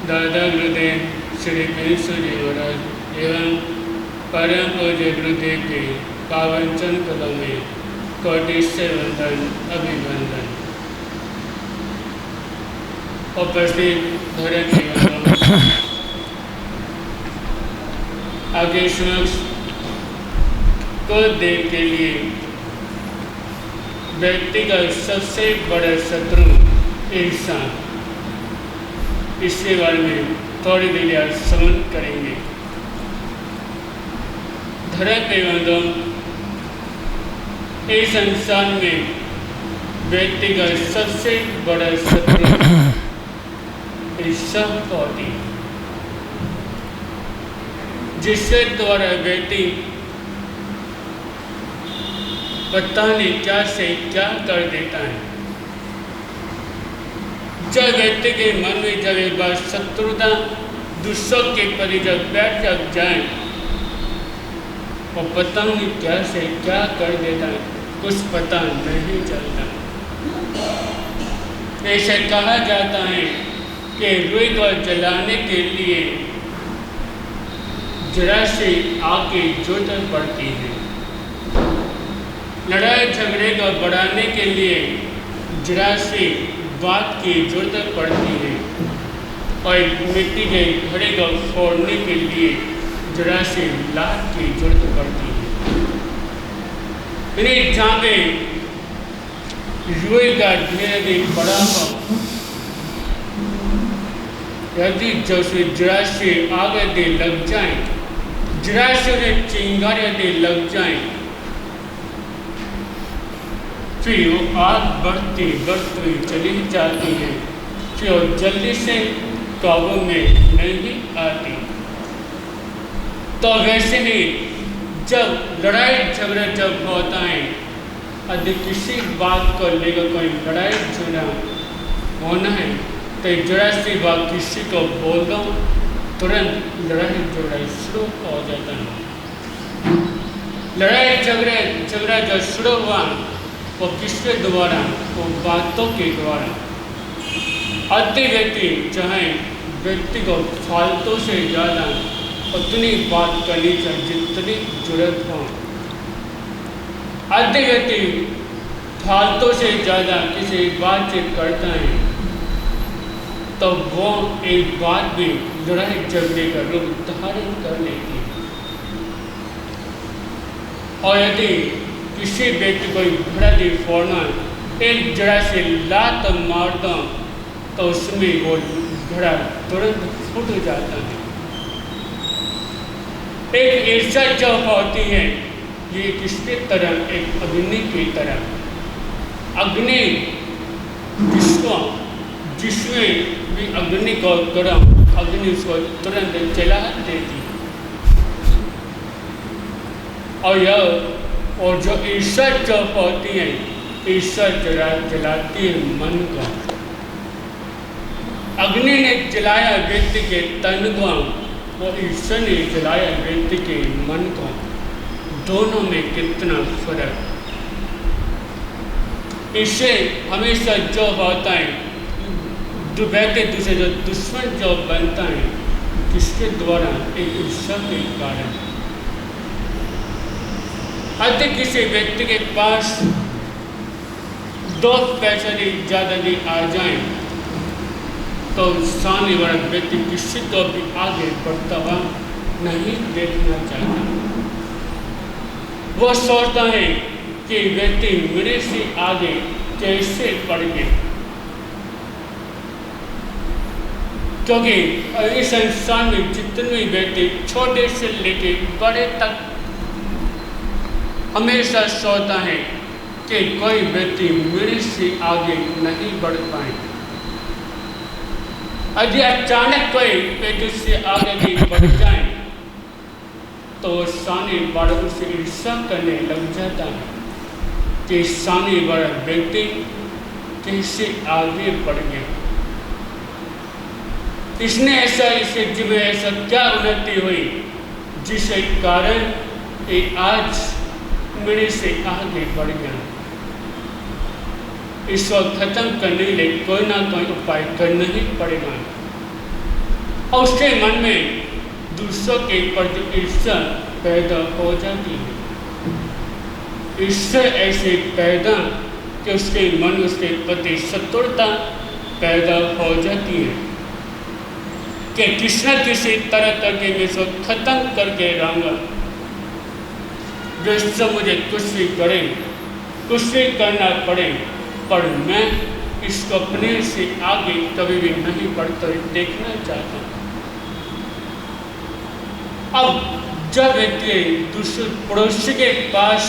दादा गुरुदेव श्री पेंसुरी महाराज एवं परम पूज्य गुरुदेव के पावन चरण कदम में कोटि से वंदन अभिवंदन। उपस्थित धर्म आगे समक्ष को देव के लिए व्यक्ति का सबसे बड़ा शत्रु ईर्ष्या, इसके बारे में थोड़ी देर आज समझ करेंगे। धर्म के बंधुओं, इस संसार में व्यक्ति का सबसे बड़ा शत्रु ईर्ष्या होती है, जिसके द्वारा व्यक्ति पता नहीं क्या से क्या कर देता है। जब व्यक्ति के मन में जब एक बार शत्रुता दूसरों के प्रति जब बैठ जब जाए और पता नहीं क्या से क्या कर देता है, कुछ पता नहीं चलता। ऐसे कहा जाता है कि रुई को जलाने के लिए जरा से आग की जरूरत पड़ती है, लड़ाई झगड़े को बढ़ाने के लिए जरा से बात की जरूरत पड़ती है, और मिट्टी के घड़े को फोड़ने के लिए जरा से लात की जरूरत पड़ती है। जहाँ पे रुई का धीरे धीरे बड़ा हो, यदि जो से जरा से आगे दे लग जाए, जरा से उन्हें चिंगारियाँ दे लग जाए, फिर वो आग बढ़ती बढ़ती चली जाती है, फिर वो जल्दी से काबू में नहीं आती। तो वैसे ही जब लड़ाई झगड़ा जब होता है, यदि किसी बात को लेकर कोई लड़ाई झगड़ा होना है तो जरा सी बात किसी को बोल दो, तुरंत लड़ाई झगड़ा शुरू हो जाता है। लड़ाई झगड़ा जो शुरू हुआ वो किसके द्वारा? वो बातों के द्वारा। अति व्यक्ति चाहे व्यक्ति को फालतू से ज़्यादा उतनी बात करनी चाहिए जितनी जरूरत हो। अति व्यक्ति फालतू से ज़्यादा किसी बात से करता है तो वो एक बात भी लड़ाई झगड़े का रूप धारण कर लेती है। और यदि किसी व्यक्ति को घड़ा दे फोड़ना, एक जरा से लात मार दो तो उसमें वो घड़ा तुरंत फूट जाता है। एक ईर्ष्या जो होती है, ये किसके तरह? एक अग्नि की तरह। अग्नि जिसमें भी अग्नि को गरम, अग्नि उसको तुरंत जला देती है। और जो ईर्ष्या जो होती है, ईर्ष्या जलाती है मन को। अग्नि ने जलाया व्यक्ति के तन को, और ईर्ष्या ने जलाया व्यक्ति के मन को। दोनों में कितना फर्क। इससे हमेशा जो होता है, व्यक्ति दूसरे जो दुश्मन जो बनता है, किसके द्वारा? एक ईर्ष्या के कारण। यदि किसी व्यक्ति के पास दो पैसे ज़्यादा भी आ जाए तो सामने वाला व्यक्ति किसी को भी आगे बढ़ता हुआ नहीं देखना चाहता। वो सोचता है कि व्यक्ति मेरे से आगे कैसे बढ़ गए, क्योंकि इस संसार में जितने व्यक्ति छोटे से लेके बड़े तक हमेशा सोचता है कि कोई व्यक्ति मेरे से आगे नहीं बढ़ पाए। यदि अचानक कोई व्यक्ति से आगे नहीं बढ़ जाए तो सामने वाला उसे ईर्ष्या करने लग जाता है कि सामने वाला व्यक्ति कैसे आगे बढ़ गया, इसने ऐसा, इसे जीवन ऐसा क्या उन्नति हुई जिसके कारण ये आज मेरे से आगे बढ़ गया। इसको खत्म करने के लिए कोई ना कोई उपाय करना ही पड़ेगा। और उसके मन में दूसरों के प्रति ईर्ष्या पैदा हो जाती है। ईर्ष्या ऐसे पैदा कि उसके मन में उसके प्रति शत्रुता पैदा हो जाती है कि किसी न किसी तरह करके मैं इसको खत्म करके रहूँगा। जो मुझे कुछ भी करे, कुछ भी करना पड़े, पर मैं इसको अपने से आगे कभी भी नहीं बढ़ता देखना चाहता। अब जब व्यक्ति दूसरे पड़ोसी के पास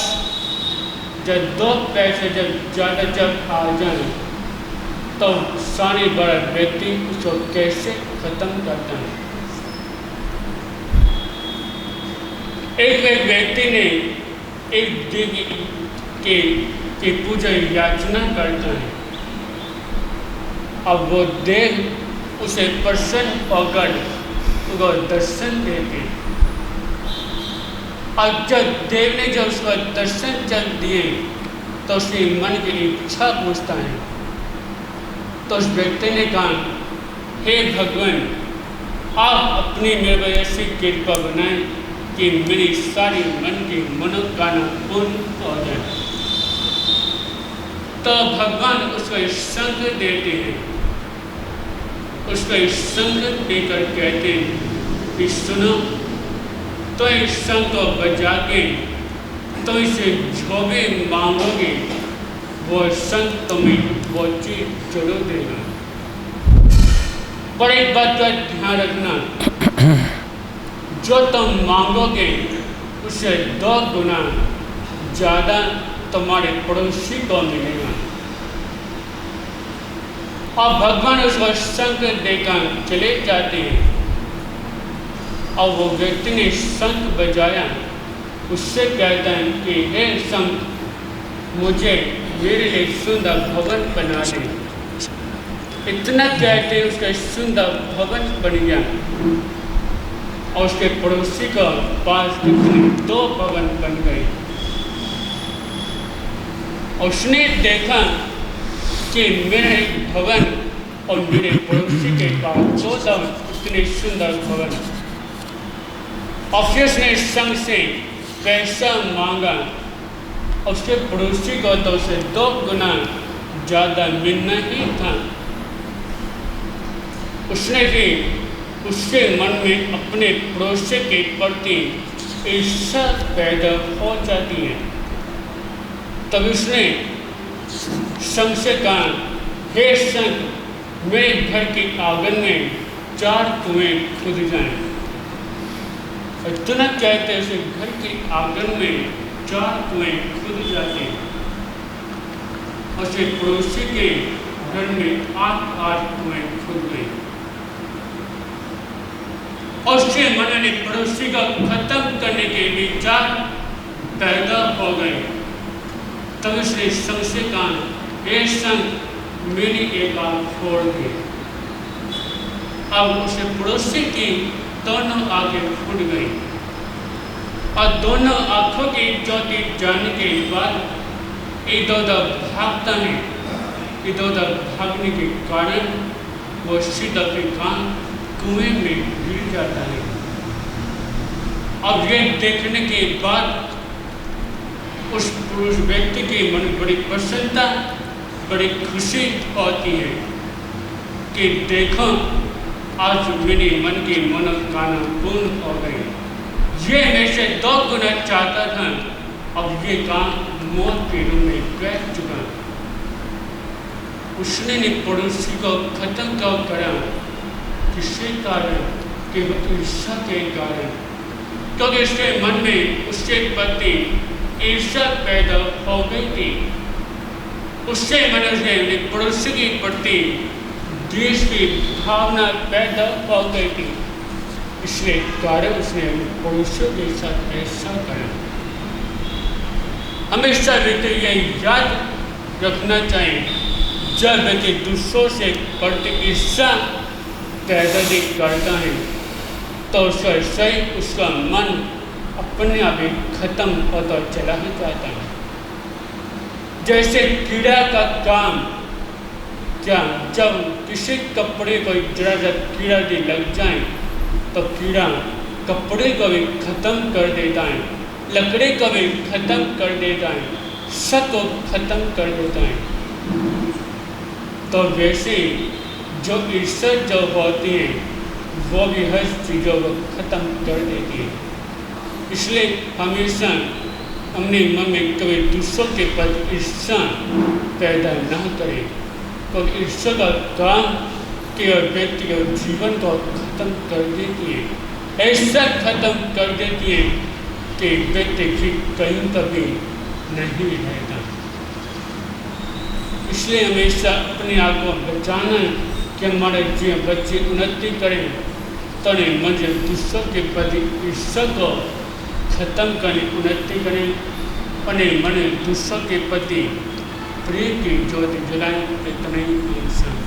जब दो पैसे जब ज़्यादा जब आ जाए तो सारे बड़ा व्यक्ति उसको कैसे खत्म करता है। एक व्यक्ति ने एक देवी के पूजा याचना करता है। अब वो देव उसे प्रसन्न होकर उसको दर्शन देते। अब जब देव ने जब उसको दर्शन जब दिए तो उसके मन की इच्छा पूछता है। तो उस व्यक्ति ने कहा, हे भगवान, आप अपनी मेरे पर ऐसी कृपा बनाएं कि मेरी सारी मन की मनोकामना पूर्ण हो जाए। तो भगवान उसको संग देते हैं। उसको संग देकर कहते हैं कि सुनो, तो इस संग को बजा के तो इसे जो भी मांगोगे वो संग तुम्हें वो चीज जरूर देगा। पर एक बात का ध्यान रखना, जो तुम मांगोगे उससे 2 गुना ज़्यादा तुम्हारे पड़ोसी को मिलेगा। और भगवान उसको शंख देकर चले जाते हैं। और वो व्यक्ति ने शंख बजाया, उससे कहता है कि हे शंख, मुझे मेरे लिए सुंदर भवन बना दे। इतना कहते उसका सुंदर भवन बन गया। और उसके पड़ोसी का पास 2 भवन बन गए। और उसने देखा कि मेरे भवन और मेरे पड़ोसी के पास 2 इतने सुंदर भवन। और फिर उसने संग से पैसा मांगा। और उसके पड़ोसी को तो उसे 2 गुना ज़्यादा मिलना ही था। उसने भी उसके मन में अपने पड़ोसी के प्रति ईर्ष्या पैदा हो जाती है। तब उसने संग से कहा, हे संग, मेरे घर के आंगन में 4 कुएं खुद जाएं। और तुरंत कहते हैं उसे घर के आंगन में 4 कुएं खुद जाते हैं। और उसके पड़ोसी के घर में 8 कुएं खुद गए। और उसके मन में पड़ोसी को खत्म करने के विचार पैदा हो गए। तब उसने संग से कहा, हे संग, मेरी एक आँख फोड़ दे। अब उसे पड़ोसी की दोनों आंखें फूट गई। और दोनों आँखों की ज्योति जाने के बाद इधर-उधर भागता है। इधर-उधर भागने के कारण वो सीधा कुएं में गिर जाता है। अब ये देखने के बाद उस पुरुष व्यक्ति के मन में बड़ी प्रसन्नता, बड़ी खुशी होती है कि देखो, आज मेरे मन की मनोकामना पूर्ण हो गई। ये मैं से 2 गुना चाहता था, अब ये काम मौत के रूप में बैठ चुका। उसने पड़ोसी को खत्म करा किसी कारण, केवल ईर्ष्या के कारण, क्योंकि उसके मन में उसके प्रति ईर्ष्या पैदा हो गई थी। उसके मन में पड़ोसी के प्रति द्वेष की भावना पैदा हो गई थी। इसलिए कारण उसने पड़ोसियों के साथ ऐसा करा। हमेशा व्यक्ति यह याद रखना चाहिए, जब व्यक्ति दूसरों से प्रति ईर्ष्या पैदा करता है तो उसका मन अपने आप ही खत्म होता चला ही जाता है। जैसे कीड़ा का काम, क्या जब किसी कपड़े को जरा सा कीड़ा लग जाए तो कीड़ा कपड़े को भी खत्म कर देता है, लकड़ी को भी खत्म कर देता है, सब को खत्म कर देता है। तो वैसे जो ईर्ष्या जो होती है वो भी हर चीज़ों को खत्म कर देती है। इसलिए हमेशा अपने मन में कभी दूसरों के प्रति ईर्ष्या पैदा न करें, क्योंकि ईर्ष्या का काम केवल व्यक्ति के जीवन को खत्म कर देती है, ऐसा खत्म कर देती है कि व्यक्ति फिर कहीं कभी नहीं रहता। इसलिए हमेशा अपने आप को बचाना कि हमारे जीवन बच्चे उन्नति करें, तो मन दूसरों के प्रति ईर्ष्या को खत्म करें, उन्नति करें, अपने मन दूसरों के प्रति प्रेम की ज्योति जलाएं, इतना ही इंसान।